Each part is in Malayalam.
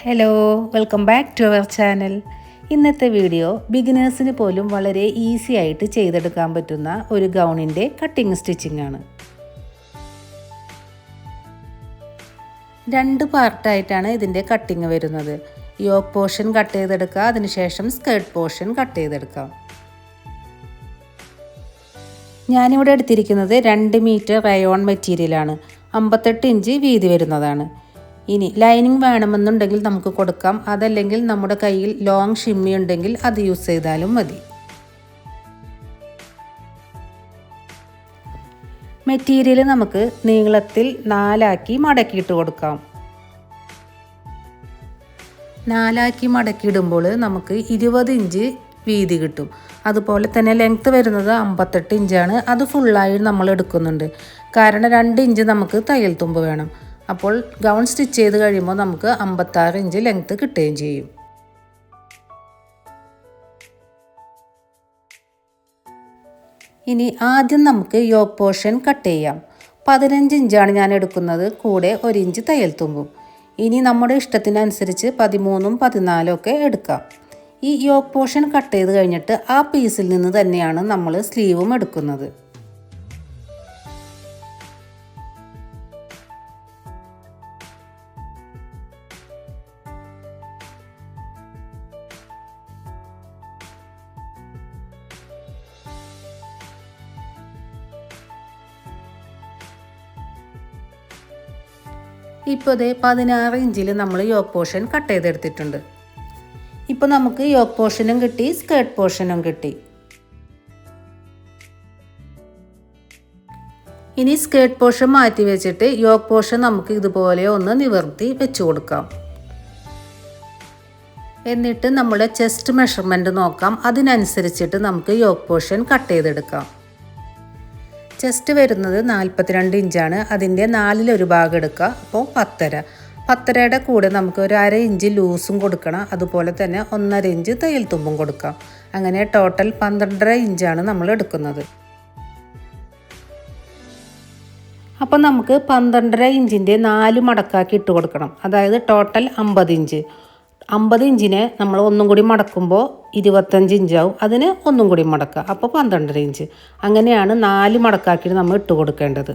Hello, welcome back to our channel. ഇന്നത്തെ വീഡിയോ ബിഗിനേഴ്സിന് പോലും വളരെ ഈസി ആയിട്ട് ചെയ്തെടുക്കാൻ പറ്റുന്ന ഒരു ഗൗണിൻ്റെ കട്ടിങ് സ്റ്റിച്ചിങ് ആണ്. 2 പാർട്ടായിട്ടാണ് ഇതിൻ്റെ കട്ടിങ് വരുന്നത്. യോക്ക് പോർഷൻ കട്ട് ചെയ്തെടുക്കുക, അതിനുശേഷം സ്കേർട്ട് പോർഷൻ കട്ട് ചെയ്തെടുക്കാം. ഞാനിവിടെ എടുത്തിരിക്കുന്നത് 2 മീറ്റർ റയോൺ മെറ്റീരിയലാണ്. 58 ഇഞ്ച് വീതി വരുന്നതാണ്. ഇനി ലൈനിങ് വേണമെന്നുണ്ടെങ്കിൽ നമുക്ക് കൊടുക്കാം, അതല്ലെങ്കിൽ നമ്മുടെ കയ്യിൽ ലോങ് ഷിമ്മി ഉണ്ടെങ്കിൽ അത് യൂസ് ചെയ്താലും മതി. മെറ്റീരിയൽ നമുക്ക് നീളത്തിൽ 4 മടക്കിയിട്ട് കൊടുക്കാം. 4 മടക്കിയിടുമ്പോൾ നമുക്ക് 20 ഇഞ്ച് വീതി കിട്ടും. അതുപോലെ തന്നെ ലെങ്ത്ത് വരുന്നത് 58 ഇഞ്ചാണ്. അത് ഫുള്ളായി നമ്മൾ എടുക്കുന്നുണ്ട്, കാരണം 2 ഇഞ്ച് നമുക്ക് തയ്യൽ തുമ്പ് വേണം. അപ്പോൾ ഗൗൺ സ്റ്റിച്ച് ചെയ്ത് കഴിയുമ്പോൾ നമുക്ക് 56 ഇഞ്ച് ലെങ്ത്ത് കിട്ടുകയും ചെയ്യും. ഇനി ആദ്യം നമുക്ക് യോക്ക് പോർഷൻ കട്ട് ചെയ്യാം. 15 ഇഞ്ചാണ് ഞാൻ എടുക്കുന്നത്, കൂടെ 1 ഇഞ്ച് തയ്യൽ തുമ്പും. ഇനി നമ്മുടെ ഇഷ്ടത്തിനനുസരിച്ച് 13ഉം 14ഉം ഒക്കെ എടുക്കാം. ഈ യോക്ക് പോർഷൻ കട്ട് ചെയ്ത് കഴിഞ്ഞിട്ട് ആ പീസിൽ നിന്ന് തന്നെയാണ് നമ്മൾ സ്ലീവും എടുക്കുന്നത്. ഇപ്പോൾ 16 ഇഞ്ചിൽ നമ്മൾ യോക്ക് പോർഷൻ കട്ട് ചെയ്തെടുത്തിട്ടുണ്ട്. ഇപ്പോൾ നമുക്ക് യോക്ക് പോർഷനും കിട്ടി, സ്കേർട്ട് പോർഷനും കിട്ടി. ഇനി സ്കേർട്ട് പോർഷൻ മാറ്റി വെച്ചിട്ട് യോക്ക് പോർഷൻ നമുക്ക് ഇതുപോലെ ഒന്ന് നിവർത്തി വെച്ച് കൊടുക്കാം. എന്നിട്ട് നമ്മുടെ ചെസ്റ്റ് മെഷർമെൻറ്റ് നോക്കാം, അതിനനുസരിച്ചിട്ട് നമുക്ക് യോക്ക് പോർഷൻ കട്ട് ചെയ്തെടുക്കാം. ചെസ്റ്റ് വരുന്നത് 42 ഇഞ്ചാണ്. അതിൻ്റെ 4 ഭാഗം എടുക്കുക, അപ്പോൾ 10.5. 10.5യുടെ കൂടെ നമുക്ക് ഒരു 1/2 ഇഞ്ച് ലൂസും കൊടുക്കണം, അതുപോലെ തന്നെ 1.5 ഇഞ്ച് തയ്യൽ തുമ്പും കൊടുക്കാം. അങ്ങനെ ടോട്ടൽ 12.5 ഇഞ്ചാണ് നമ്മൾ എടുക്കുന്നത്. അപ്പോൾ നമുക്ക് 12.5 ഇഞ്ചിൻ്റെ 4 മടക്കാക്കി ഇട്ട് കൊടുക്കണം, അതായത് ടോട്ടൽ 50 ഇഞ്ച്. 50 ഇഞ്ചിനെ നമ്മൾ ഒന്നും കൂടി മടക്കുമ്പോൾ 25 ഇഞ്ചാവും, അതിന് ഒന്നും കൂടി മടക്കുക, അപ്പോൾ 12.5 ഇഞ്ച്. അങ്ങനെയാണ് 4 മടക്കാക്കിയിട്ട് നമ്മൾ ഇട്ട് കൊടുക്കേണ്ടത്.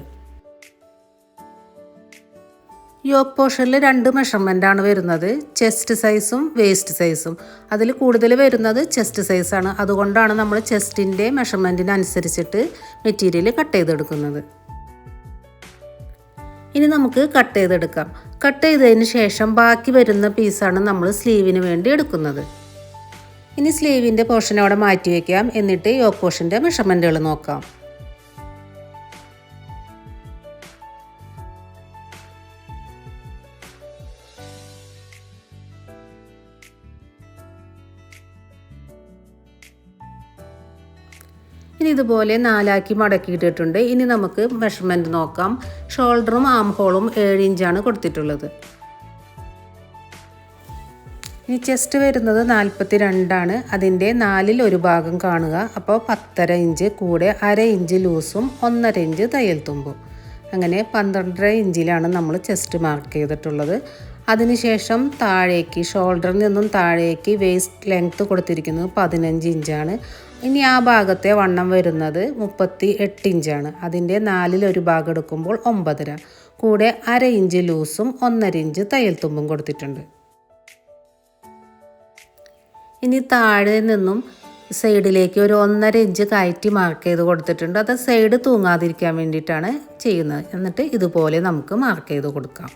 യോക്ക് പോർഷനിൽ 2 മെഷർമെൻറ്റാണ് വരുന്നത്, ചെസ്റ്റ് സൈസും വേസ്റ്റ് സൈസും. അതിൽ കൂടുതൽ വരുന്നത് ചെസ്റ്റ് സൈസാണ്, അതുകൊണ്ടാണ് നമ്മൾ ചെസ്റ്റിൻ്റെ മെഷർമെൻറ്റിനനുസരിച്ചിട്ട് മെറ്റീരിയൽ കട്ട് ചെയ്തെടുക്കുന്നത്. ഇനി നമുക്ക് കട്ട് ചെയ്തെടുക്കാം. കട്ട് ചെയ്തതിന് ശേഷം ബാക്കി വരുന്ന പീസാണ് നമ്മൾ സ്ലീവിന് വേണ്ടി എടുക്കുന്നത്. ഇനി സ്ലീവിൻ്റെ പോർഷൻ അവിടെ മാറ്റി വയ്ക്കാം, എന്നിട്ട് യോക്ക് പോർഷൻ്റെ മെഷർമെൻറ്റുകൾ നോക്കാം. ഇനി ഇതുപോലെ 4 മടക്കിയിട്ടിട്ടുണ്ട്. ഇനി നമുക്ക് മെഷർമെൻറ്റ് നോക്കാം. ഷോൾഡറും ആം ഹോളും 7 ഇഞ്ചാണ് കൊടുത്തിട്ടുള്ളത്. ഇനി ചെസ്റ്റ് വരുന്നത് 42ആണ്. അതിൻ്റെ 4 ഭാഗം കാണുക, അപ്പോൾ 10.5 ഇഞ്ച്, കൂടെ 1/2 ഇഞ്ച് ലൂസും 1.5 ഇഞ്ച് തയ്യൽ തുമ്പും. അങ്ങനെ 12.5 ഇഞ്ചിലാണ് നമ്മൾ ചെസ്റ്റ് മാർക്ക് ചെയ്തിട്ടുള്ളത്. അതിനുശേഷം താഴേക്ക്, ഷോൾഡറിൽ നിന്നും താഴേക്ക് വേസ്റ്റ് ലെങ്ത്ത് കൊടുത്തിരിക്കുന്നത് 15 ഇഞ്ചാണ്. ഇനി ആ ഭാഗത്തെ വണ്ണം വരുന്നത് 38 ഇഞ്ചാണ്. അതിൻ്റെ 4 ഭാഗം എടുക്കുമ്പോൾ 9.5, കൂടെ 1/2 ഇഞ്ച് ലൂസും 1.5 ഇഞ്ച് തയ്യൽ തുമ്പും കൊടുത്തിട്ടുണ്ട്. ഇനി താഴെ നിന്നും സൈഡിലേക്ക് ഒരു 1.5 ഇഞ്ച് കയറ്റി മാർക്ക് ചെയ്ത് കൊടുത്തിട്ടുണ്ട്. അത് സൈഡ് തൂങ്ങാതിരിക്കാൻ വേണ്ടിയിട്ടാണ് ചെയ്യുന്നത്. എന്നിട്ട് ഇതുപോലെ നമുക്ക് മാർക്ക് ചെയ്ത് കൊടുക്കാം.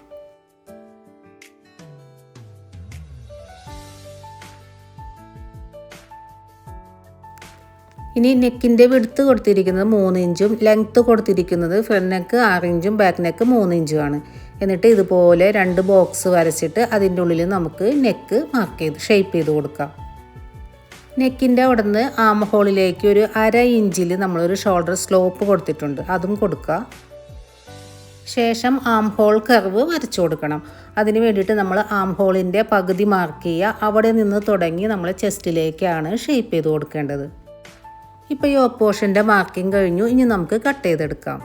ഇനി നെക്കിൻ്റെ വിഡ്ത്ത് കൊടുത്തിരിക്കുന്നത് 3 ഇഞ്ചും ലെങ്ത്ത് കൊടുത്തിരിക്കുന്നത് ഫ്രണ്ട് നെക്ക് 6 ഇഞ്ചും ബാക്ക് നെക്ക് 3 ഇഞ്ചുമാണ്. എന്നിട്ട് ഇതുപോലെ 2 ബോക്സ് വരച്ചിട്ട് അതിൻ്റെ ഉള്ളിൽ നമുക്ക് നെക്ക് മാർക്ക് ചെയ്ത് ഷേപ്പ് ചെയ്ത് കൊടുക്കാം. നെക്കിൻ്റെ അവിടെ നിന്ന് ആം ഹോളിലേക്ക് ഒരു 1/2 ഇഞ്ചിൽ നമ്മളൊരു ഷോൾഡർ സ്ലോപ്പ് കൊടുത്തിട്ടുണ്ട്, അതും കൊടുക്കുക. ശേഷം ആം ഹോൾ കർവ് വരച്ചു കൊടുക്കണം. അതിന് വേണ്ടിയിട്ട് നമ്മൾ ആം ഹോളിൻ്റെ പകുതി മാർക്ക് ചെയ്യുക, അവിടെ നിന്ന് തുടങ്ങി നമ്മൾ ചെസ്റ്റിലേക്കാണ് ഷേപ്പ് ചെയ്ത് കൊടുക്കേണ്ടത്. ഇപ്പോൾ യോക്ക് പോർഷൻ്റെ മാർക്കിംഗ് കഴിഞ്ഞു. ഇനി നമുക്ക് കട്ട് ചെയ്തെടുക്കാം.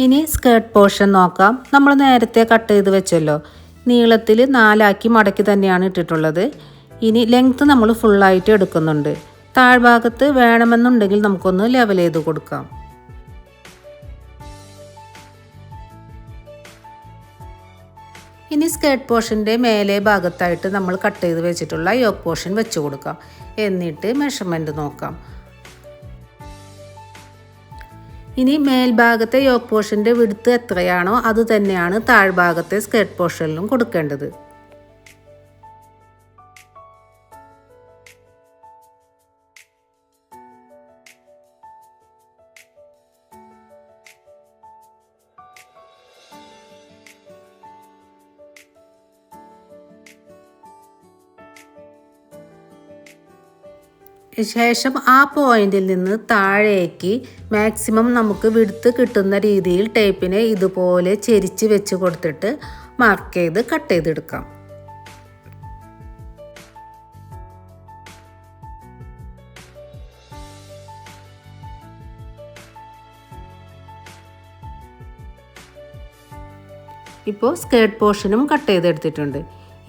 ഇനി സ്കേർട്ട് പോർഷൻ നോക്കാം. നമ്മൾ നേരത്തെ കട്ട് ചെയ്ത് വെച്ചല്ലോ, നീളത്തിൽ 4 മടക്കി തന്നെയാണ് ഇട്ടിട്ടുള്ളത്. ഇനി ലെങ്ത്ത് നമ്മൾ ഫുള്ളായിട്ട് എടുക്കുന്നുണ്ട്. താഴ്ഭാഗത്ത് വേണമെന്നുണ്ടെങ്കിൽ നമുക്കൊന്ന് ലെവൽ ചെയ്ത് കൊടുക്കാം. ഇനി സ്കേർട്ട് പോർഷൻ്റെ മേലെ ഭാഗത്തായിട്ട് നമ്മൾ കട്ട് ചെയ്ത് വെച്ചിട്ടുള്ള യോക്ക് പോർഷൻ വെച്ച് കൊടുക്കാം. എന്നിട്ട് മെഷർമെൻറ്റ് നോക്കാം. ഇനി മേൽഭാഗത്തെ യോക്ക് പോർഷൻ്റെ വിഡ്ത്ത് എത്രയാണോ അത് തന്നെയാണ് താഴ്ഭാഗത്തെ സ്കേർട്ട് പോർഷനിലും കൊടുക്കേണ്ടത്. ശേഷം ആ പോയിന്റിൽ നിന്ന് താഴേക്ക് മാക്സിമം നമുക്ക് വിഡ്ത്ത് കിട്ടുന്ന രീതിയിൽ ടേപ്പിനെ ഇതുപോലെ ചെരിച്ച് വെച്ച് കൊടുത്തിട്ട് മാർക്ക് ചെയ്ത് കട്ട് ചെയ്തെടുക്കാം. ഇപ്പോൾ സ്കേർട്ട് പോർഷനും കട്ട് ചെയ്തെടുത്തിട്ടുണ്ട്.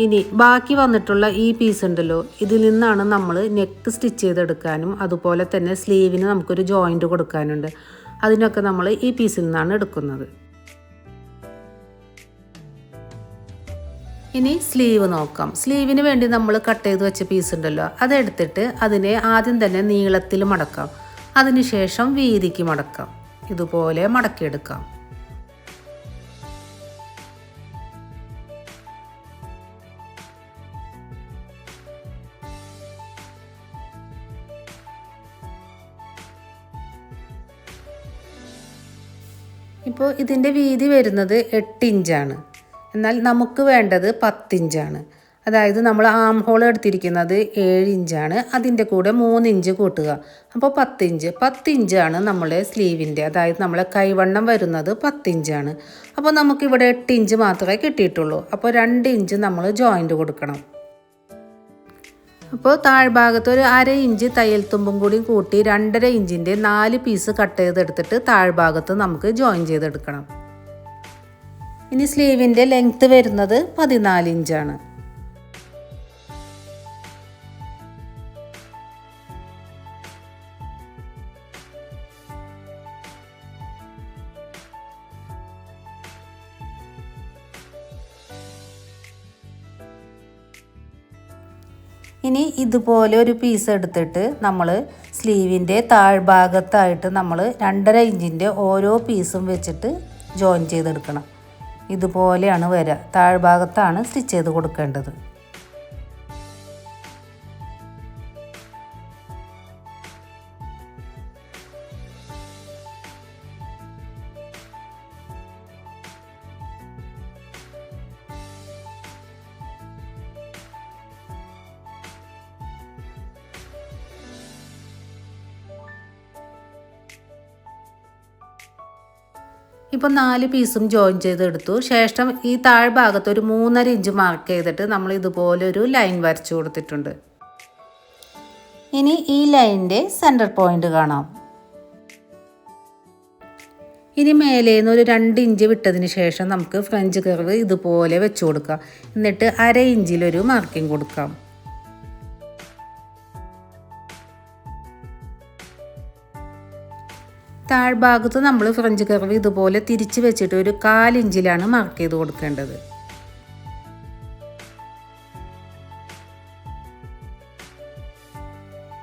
ഇനി ബാക്കി വന്നിട്ടുള്ള ഈ പീസ് ഉണ്ടല്ലോ, ഇതിൽ നിന്നാണ് നമ്മൾ നെക്ക് സ്റ്റിച്ച് ചെയ്തെടുക്കാനും അതുപോലെ തന്നെ സ്ലീവിന് നമുക്കൊരു ജോയിൻറ്റ് കൊടുക്കാനുണ്ട്. അതിനൊക്കെ നമ്മൾ ഈ പീസിൽ നിന്നാണ് എടുക്കുന്നത്. ഇനി സ്ലീവ് നോക്കാം. സ്ലീവിന് വേണ്ടി നമ്മൾ കട്ട് ചെയ്ത് വെച്ച പീസ് ഉണ്ടല്ലോ, അതെടുത്തിട്ട് അതിനെ ആദ്യം തന്നെ നീളത്തിൽ മടക്കാം. അതിനുശേഷം വീതിക്ക് മടക്കാം. ഇതുപോലെ മടക്കിയെടുക്കാം. ഇപ്പോൾ ഇതിൻ്റെ വീതി വരുന്നത് 8 ഇഞ്ചാണ്. എന്നാൽ നമുക്ക് വേണ്ടത് 10 ഇഞ്ചാണ്. അതായത് നമ്മൾ ആം ഹോൾ എടുത്തിരിക്കുന്നത് 7 ഇഞ്ചാണ്. അതിൻ്റെ കൂടെ 3 ഇഞ്ച് കൂട്ടുക. അപ്പോൾ 10 ഇഞ്ച്. 10 ഇഞ്ചാണ് നമ്മളെ സ്ലീവിൻ്റെ, അതായത് നമ്മളെ കൈവണ്ണം വരുന്നത് 10 ഇഞ്ചാണ്. അപ്പോൾ നമുക്കിവിടെ 8 ഇഞ്ച് മാത്രമേ കിട്ടിയിട്ടുള്ളൂ. അപ്പോൾ 2 ഇഞ്ച് നമ്മൾ ജോയിൻറ്റ് കൊടുക്കണം. അപ്പോൾ താഴ്ഭാഗത്ത് ഒരു 1/2 ഇഞ്ച് തയ്യൽ തുമ്പും കൂടി കൂട്ടി 2.5 ഇഞ്ചിൻ്റെ 4 പീസ് കട്ട് ചെയ്തെടുത്തിട്ട് താഴ്ഭാഗത്ത് നമുക്ക് ജോയിൻ ചെയ്തെടുക്കണം. ഇനി സ്ലീവിൻ്റെ ലെങ്ത്ത് വരുന്നത് 14 ഇഞ്ചാണ്. ഇനി ഇതുപോലെ ഒരു പീസ് എടുത്തിട്ട് നമ്മൾ സ്ലീവിൻ്റെ താഴ്ഭാഗത്തായിട്ട് നമ്മൾ 2.5 ഇഞ്ചിൻ്റെ ഓരോ പീസും വെച്ചിട്ട് ജോയിൻ ചെയ്തെടുക്കണം. ഇതുപോലെയാണ് വരിക. താഴ്ഭാഗത്താണ് സ്റ്റിച്ച് ചെയ്ത് കൊടുക്കേണ്ടത്. ഇപ്പോൾ 4 പീസും ജോയിൻ ചെയ്തെടുത്തു. ശേഷം ഈ താഴ്ഭാഗത്ത് ഒരു 3.5 ഇഞ്ച് മാർക്ക് ചെയ്തിട്ട് നമ്മൾ ഇതുപോലെ ഒരു ലൈൻ വരച്ചു കൊടുത്തിട്ടുണ്ട്. ഇനി ഈ ലൈനിൻ്റെ സെൻറ്റർ പോയിന്റ് കാണാം. ഇനി മേലേന്ന് ഒരു 2 ഇഞ്ച് വിട്ടതിന് ശേഷം നമുക്ക് ഫ്രഞ്ച് കർവ് ഇതുപോലെ വെച്ച് കൊടുക്കാം. എന്നിട്ട് 1/2 ഇഞ്ചിലൊരു മാർക്കിംഗ് കൊടുക്കാം. താഴ്ഭാഗത്ത് നമ്മൾ ഫ്രഞ്ച് കർവ് ഇതുപോലെ തിരിച്ച് വെച്ചിട്ട് ഒരു 1/4 ഇഞ്ചിലാണ് മാർക്ക് ചെയ്ത് കൊടുക്കേണ്ടത്.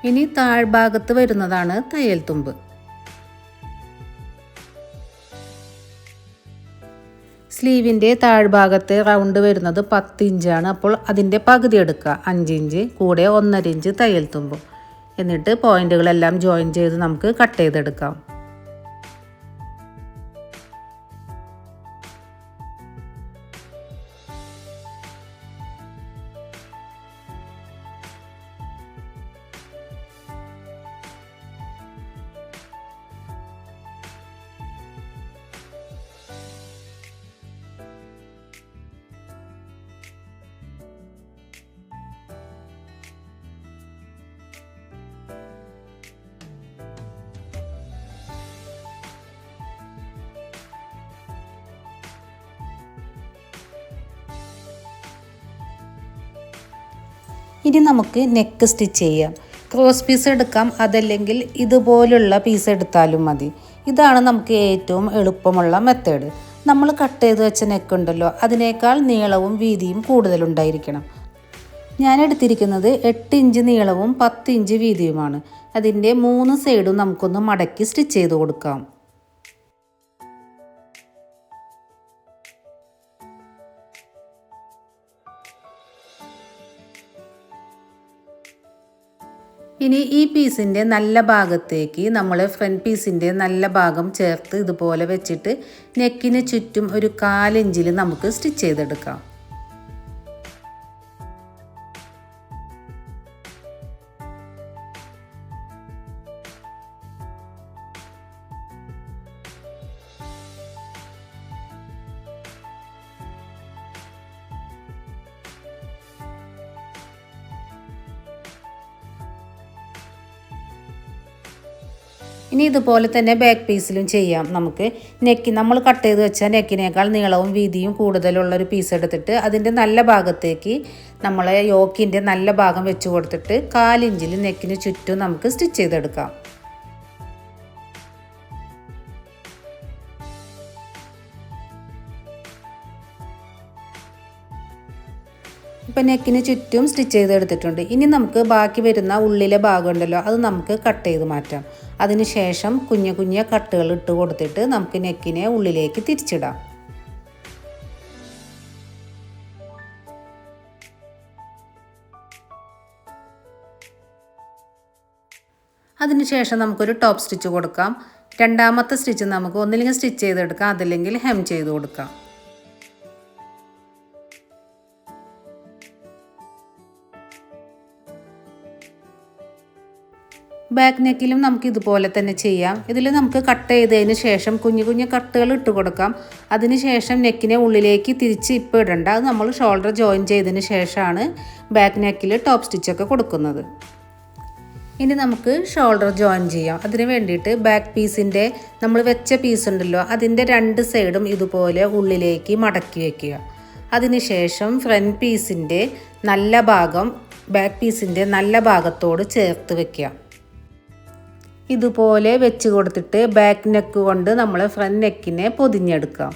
ഇനി താഴ്ഭാഗത്ത് വരുന്നതാണ് തയ്യൽ തുമ്പ്. സ്ലീവിൻ്റെ താഴ്ഭാഗത്തെ റൗണ്ട് വരുന്നത് 10 ഇഞ്ചാണ്. അപ്പോൾ അതിൻ്റെ പകുതി എടുക്കുക, 5 ഇഞ്ച് കൂടെ 1.5 ഇഞ്ച് തയ്യൽ തുമ്പും. എന്നിട്ട് പോയിന്റുകളെല്ലാം ജോയിൻ ചെയ്ത് നമുക്ക് കട്ട് ചെയ്തെടുക്കാം. ഇനി നമുക്ക് നെക്ക് സ്റ്റിച്ച് ചെയ്യാം. ക്രോസ് പീസ് എടുക്കാം, അതല്ലെങ്കിൽ ഇതുപോലുള്ള പീസ് എടുത്താലും മതി. ഇതാണ് നമുക്ക് ഏറ്റവും എളുപ്പമുള്ള മെത്തേഡ്. നമ്മൾ കട്ട് ചെയ്ത് വെച്ച നെക്ക് ഉണ്ടല്ലോ, അതിനേക്കാൾ നീളവും വീതിയും കൂടുതലുണ്ടായിരിക്കണം. ഞാൻ എടുത്തിരിക്കുന്നത് 8 ഇഞ്ച് നീളവും 10 ഇഞ്ച് വീതിയുമാണ്. അതിൻ്റെ 3 സൈഡും നമുക്കൊന്ന് മടക്കി സ്റ്റിച്ച് ചെയ്ത് കൊടുക്കാം. ഇനി ഈ പീസിൻ്റെ നല്ല ഭാഗത്തേക്ക് നമ്മൾ ഫ്രണ്ട് പീസിൻ്റെ നല്ല ഭാഗം ചേർത്ത് ഇതുപോലെ വെച്ചിട്ട് നെക്കിന് ചുറ്റും ഒരു 1/4 ഇഞ്ചിൽ നമുക്ക് സ്റ്റിച്ച് ചെയ്തെടുക്കാം. ഇനി ഇതുപോലെ തന്നെ ബാക്ക് പീസിലും ചെയ്യാം. നമുക്ക് നമ്മൾ കട്ട് ചെയ്ത് വെച്ചാൽ നെക്കിനേക്കാൾ നീളവും വീതിയും കൂടുതലുള്ളൊരു പീസ് എടുത്തിട്ട് അതിൻ്റെ നല്ല ഭാഗത്തേക്ക് നമ്മളെ യോക്കിൻ്റെ നല്ല ഭാഗം വെച്ച് കൊടുത്തിട്ട് 1/4 ഇഞ്ചിൽ നെക്കിന് ചുറ്റും നമുക്ക് സ്റ്റിച്ച് ചെയ്തെടുക്കാം. ഇപ്പം നെക്കിന് ചുറ്റും സ്റ്റിച്ച് ചെയ്തെടുത്തിട്ടുണ്ട്. ഇനി നമുക്ക് ബാക്കി വരുന്ന ഉള്ളിലെ ഭാഗം ഉണ്ടല്ലോ, അത് നമുക്ക് കട്ട് ചെയ്ത് മാറ്റാം. അതിന് ശേഷം കുഞ്ഞു കുഞ്ഞു കട്ടുകൾ ഇട്ട് കൊടുത്തിട്ട് നമുക്ക് നെക്കിനെ ഉള്ളിലേക്ക് തിരിച്ചിടാം. അതിനുശേഷം നമുക്കൊരു ടോപ്പ് സ്റ്റിച്ച് കൊടുക്കാം. രണ്ടാമത്തെ സ്റ്റിച്ച് നമുക്ക് ഒന്നില്ലെങ്കിൽ സ്റ്റിച്ച് ചെയ്തെടുക്കാം, അതല്ലെങ്കിൽ ഹെം ചെയ്ത് കൊടുക്കാം. ബാക്ക് നെക്കിലും നമുക്ക് ഇതുപോലെ തന്നെ ചെയ്യാം. ഇതിൽ നമുക്ക് കട്ട് ചെയ്തതിന് ശേഷം കുഞ്ഞു കുഞ്ഞു കട്ടുകൾ ഇട്ട് കൊടുക്കാം. അതിന് ശേഷം നെക്കിനെ ഉള്ളിലേക്ക് തിരിച്ച് ഇപ്പോൾ ഇടണ്ട. അത് നമ്മൾ ഷോൾഡർ ജോയിൻ ചെയ്തതിന് ശേഷമാണ് ബാക്ക് നെക്കിൽ ടോപ്പ് സ്റ്റിച്ചൊക്കെ കൊടുക്കുന്നത്. ഇനി നമുക്ക് ഷോൾഡർ ജോയിൻ ചെയ്യാം. അതിന് വേണ്ടിയിട്ട് ബാക്ക് പീസിൻ്റെ നമ്മൾ വെച്ച പീസ് ഉണ്ടല്ലോ, അതിൻ്റെ 2 സൈഡും ഇതുപോലെ ഉള്ളിലേക്ക് മടക്കി വയ്ക്കുക. അതിനുശേഷം ഫ്രണ്ട് പീസിൻ്റെ നല്ല ഭാഗം ബാക്ക് പീസിൻ്റെ നല്ല ഭാഗത്തോട് ചേർത്ത് വയ്ക്കുക. ഇതുപോലെ വെച്ച് കൊടുത്തിട്ട് ബാക്ക് നെക്ക് കൊണ്ട് നമ്മൾ ഫ്രണ്ട് നെക്കിനെ പൊതിഞ്ഞെടുക്കാം.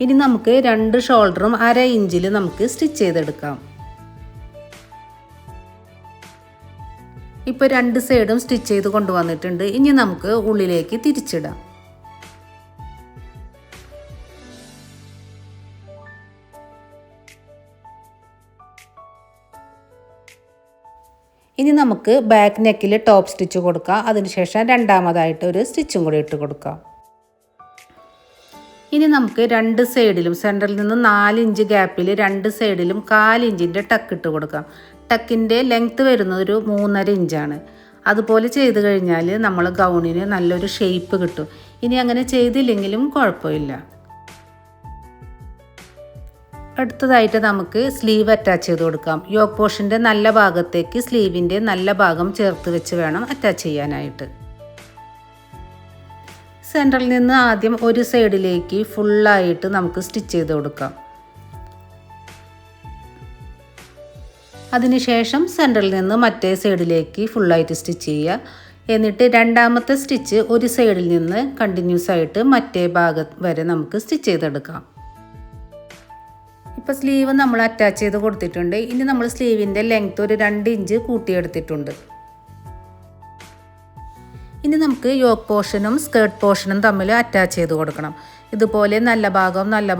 ഇനി നമുക്ക് 2 ഷോൾഡറും 1/2 ഇഞ്ചിൽ നമുക്ക് സ്റ്റിച്ച് ചെയ്തെടുക്കാം. ഇപ്പോൾ 2 സൈഡും സ്റ്റിച്ച് ചെയ്ത് കൊണ്ടുവന്നിട്ടുണ്ട്. ഇനി നമുക്ക് ഉള്ളിലേക്ക് തിരിച്ചിടാം. ഇനി നമുക്ക് ബാക്ക് നെക്കിൽ ടോപ്പ് സ്റ്റിച്ച് കൊടുക്കാം. അതിനുശേഷം രണ്ടാമതായിട്ട് ഒരു സ്റ്റിച്ചും കൂടി ഇട്ട് കൊടുക്കാം. ഇനി നമുക്ക് 2 സൈഡിലും സെൻറ്ററിൽ നിന്ന് 4 ഇഞ്ച് ഗ്യാപ്പിൽ 2 സൈഡിലും 1/4 ഇഞ്ചിൻ്റെ ടക്ക് ഇട്ട് കൊടുക്കാം. ടക്കിൻ്റെ ലെങ്ത്ത് വരുന്നത് ഒരു 3.5 ഇഞ്ചാണ്. അതുപോലെ ചെയ്ത് കഴിഞ്ഞാൽ നമ്മൾ ഗൗണിന് നല്ലൊരു ഷേപ്പ് കിട്ടും. ഇനി അങ്ങനെ ചെയ്തില്ലെങ്കിലും കുഴപ്പമില്ല. അടുത്തതായിട്ട് നമുക്ക് സ്ലീവ് അറ്റാച്ച് ചെയ്ത് കൊടുക്കാം. യോക്ക് പോർഷൻ്റെ നല്ല ഭാഗത്തേക്ക് സ്ലീവിൻ്റെ നല്ല ഭാഗം ചേർത്ത് വെച്ച് വേണം അറ്റാച്ച് ചെയ്യാനായിട്ട്. സെൻറ്ററിൽ നിന്ന് ആദ്യം ഒരു സൈഡിലേക്ക് ഫുള്ളായിട്ട് നമുക്ക് സ്റ്റിച്ച് ചെയ്ത് കൊടുക്കാം. അതിനുശേഷം സെൻറ്ററിൽ നിന്ന് മറ്റേ സൈഡിലേക്ക് ഫുള്ളായിട്ട് സ്റ്റിച്ച് ചെയ്യുക. എന്നിട്ട് രണ്ടാമത്തെ സ്റ്റിച്ച് ഒരു സൈഡിൽ നിന്ന് കണ്ടിന്യൂസ് ആയിട്ട് മറ്റേ ഭാഗം വരെ നമുക്ക് സ്റ്റിച്ച് ചെയ്തെടുക്കാം. ഇപ്പോൾ സ്ലീവ് നമ്മൾ അറ്റാച്ച് ചെയ്ത് കൊടുത്തിട്ടുണ്ട്. ഇനി നമ്മൾ സ്ലീവിൻ്റെ ലെങ്ത്ത് ഒരു 2 ഇഞ്ച് കൂട്ടിയെടുത്തിട്ടുണ്ട്. ഇനി നമുക്ക് യോക്ക് പോർഷനും സ്കേർട്ട് പോർഷനും തമ്മിൽ അറ്റാച്ച് ചെയ്ത് കൊടുക്കണം. ഇതുപോലെ നല്ല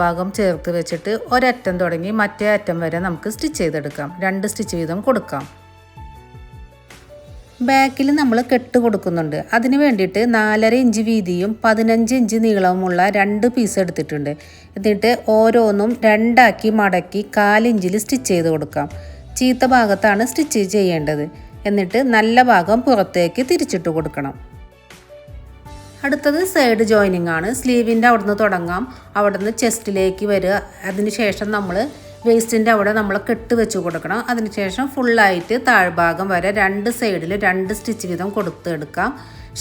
ഭാഗം ചേർത്ത് വെച്ചിട്ട് ഒരറ്റം തുടങ്ങി മറ്റേ അറ്റം വരെ നമുക്ക് സ്റ്റിച്ച് ചെയ്തെടുക്കാം. 2 സ്റ്റിച്ച് വീതം കൊടുക്കാം. ബാക്കിൽ നമ്മൾ കെട്ട് കൊടുക്കുന്നുണ്ട്. അതിന് വേണ്ടിയിട്ട് 4.5 ഇഞ്ച് വീതിയും 15 ഇഞ്ച് നീളവുമുള്ള 2 പീസ് എടുത്തിട്ടുണ്ട്. എന്നിട്ട് ഓരോന്നും 2 ആക്കി മടക്കി 1/4 ഇഞ്ചിൽ സ്റ്റിച്ച് ചെയ്ത് കൊടുക്കാം. ചീത്ത ഭാഗത്താണ് സ്റ്റിച്ച് ചെയ്യേണ്ടത്. എന്നിട്ട് നല്ല ഭാഗം പുറത്തേക്ക് തിരിച്ചിട്ട് കൊടുക്കണം. അടുത്തത് സൈഡ് ജോയിനിങ് ആണ്. സ്ലീവിൻ്റെ അവിടുന്ന് തുടങ്ങാം, അവിടുന്ന് ചെസ്റ്റിലേക്ക് വരിക. അതിനുശേഷം നമ്മൾ വേസ്റ്റിൻ്റെ അവിടെ നമ്മൾ കെട്ട് വെച്ച് കൊടുക്കണം. അതിനുശേഷം ഫുള്ളായിട്ട് താഴ്ഭാഗം വരെ 2 സൈഡിൽ 2 സ്റ്റിച്ച് വീതം കൊടുത്തെടുക്കാം.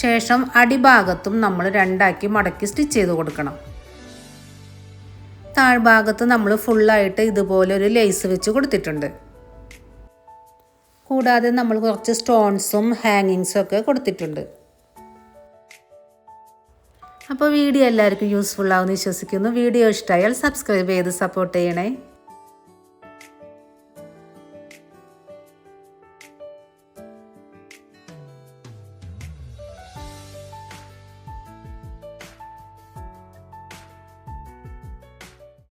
ശേഷം അടിഭാഗത്തും നമ്മൾ 2 മടക്കി സ്റ്റിച്ച് ചെയ്ത് കൊടുക്കണം. താഴ്ഭാഗത്ത് നമ്മൾ ഫുള്ളായിട്ട് ഇതുപോലെ ഒരു ലേസ് വെച്ച് കൊടുത്തിട്ടുണ്ട്. കൂടാതെ നമ്മൾ കുറച്ച് സ്റ്റോൺസും ഹാങ്ങിങ്സും ഒക്കെ കൊടുത്തിട്ടുണ്ട്. അപ്പോൾ വീഡിയോ എല്ലാവർക്കും യൂസ്ഫുൾ ആവുമെന്ന് വിശ്വസിക്കുന്നു. വീഡിയോ ഇഷ്ടമായാൽ സബ്സ്ക്രൈബ് ചെയ്ത് സപ്പോർട്ട് ചെയ്യണേ.